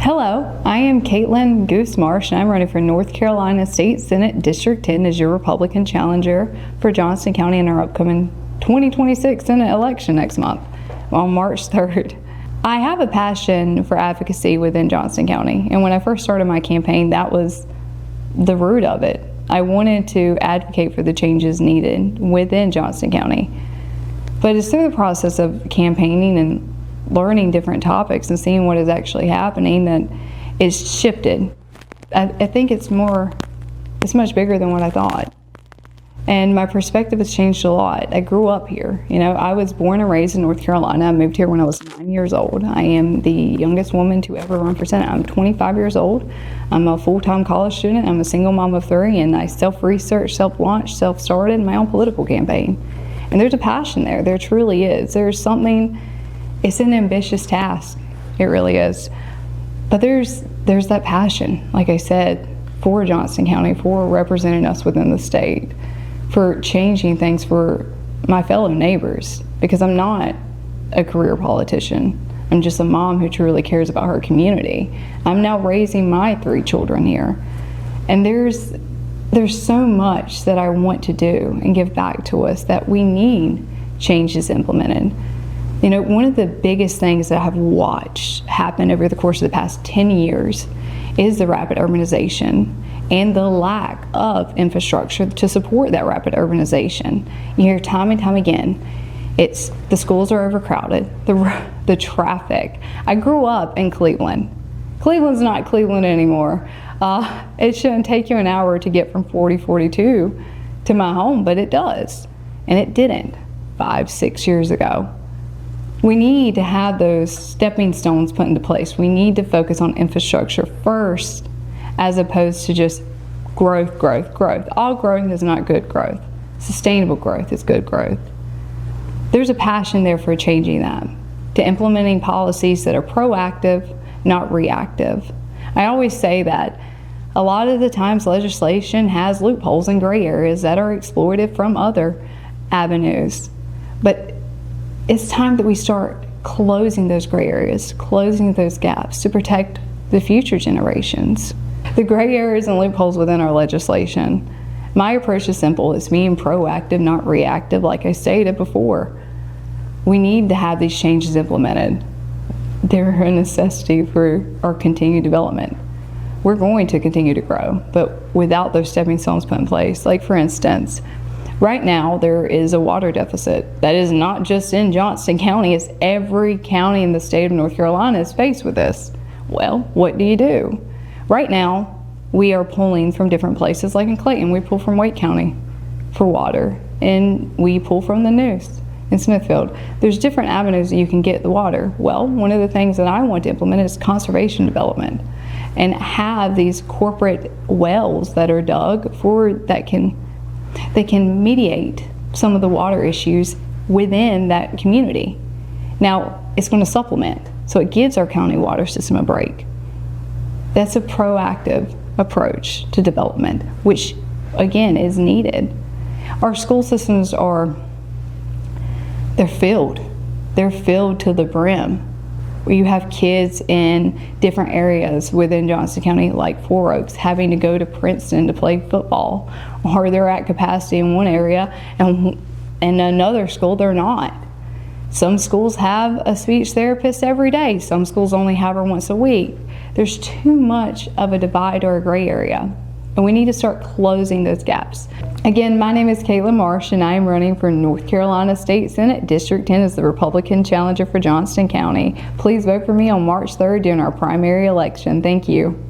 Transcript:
Hello, I am Caitlin Marsh, and I'm running for North Carolina State Senate District 10 as your Republican challenger for Johnston County in our upcoming 2026 Senate election next month on March 3rd. I have a passion for advocacy within Johnston County, and when I first started my campaign, that was the root of it. I wanted to advocate for the changes needed within Johnston County. But it's through the process of campaigning and learning different topics and seeing what is actually happening that it's shifted. I think it's much bigger than what I thought. And my perspective has changed a lot. I grew up here. I was born and raised in North Carolina. I moved here when I was 9 years old. I am the youngest woman to ever run for Senate. I'm 25 years old. I'm a full-time college student. I'm a single mom of 3, and I self-researched, self-launched, self-started my own political campaign. And there's a passion there. There truly is. There's something. It's an ambitious task. It really is. But there's that passion, like I said, for Johnston County, for representing us within the state, for changing things for my fellow neighbors, because I'm not a career politician. I'm just a mom who truly cares about her community. I'm now raising my 3 children here. And there's so much that I want to do and give back to us that we need changes implemented. One of the biggest things that I have watched happen over the course of the past 10 years is the rapid urbanization and the lack of infrastructure to support that rapid urbanization. You hear time and time again, it's the schools are overcrowded, the traffic. I grew up in Cleveland. Cleveland's not Cleveland anymore. It shouldn't take you an hour to get from 4042 to my home, but it does. And it didn't 5-6 years ago. We need to have those stepping stones put into place. We need to focus on infrastructure first, as opposed to just growth. All growth is not good growth. Sustainable growth is good growth. There's a passion there for changing that, to implementing policies that are proactive, not reactive. I always say that a lot of the times legislation has loopholes and gray areas that are exploited from other avenues. But it's time that we start closing those gray areas, closing those gaps to protect the future generations. The gray areas and loopholes within our legislation. My approach is simple. It's being proactive, not reactive, like I stated before. We need to have these changes implemented. They're a necessity for our continued development. We're going to continue to grow, but without those stepping stones put in place, like for instance, right now, there is a water deficit. That is not just in Johnston County, it's every county in the state of North Carolina is faced with this. Well, what do? Right now, we are pulling from different places, like in Clayton, we pull from Wake County for water, and we pull from the Neuse in Smithfield. There's different avenues that you can get the water. Well, one of the things that I want to implement is conservation development, and have these corporate wells that are dug they can mediate some of the water issues within that community. Now, it's going to supplement, so it gives our county water system a break. That's a proactive approach to development, which, again, is needed. Our school systems they're filled to the brim. You have kids in different areas within Johnston County, like 4 Oaks, having to go to Princeton to play football, or they're at capacity in one area, and in another school they're not. Some schools have a speech therapist every day. Some schools only have her once a week. There's too much of a divide or a gray area, and we need to start closing those gaps. Again, my name is Caitlin Marsh, and I am running for North Carolina State Senate District 10 as the Republican challenger for Johnston County. Please vote for me on March 3rd during our primary election. Thank you.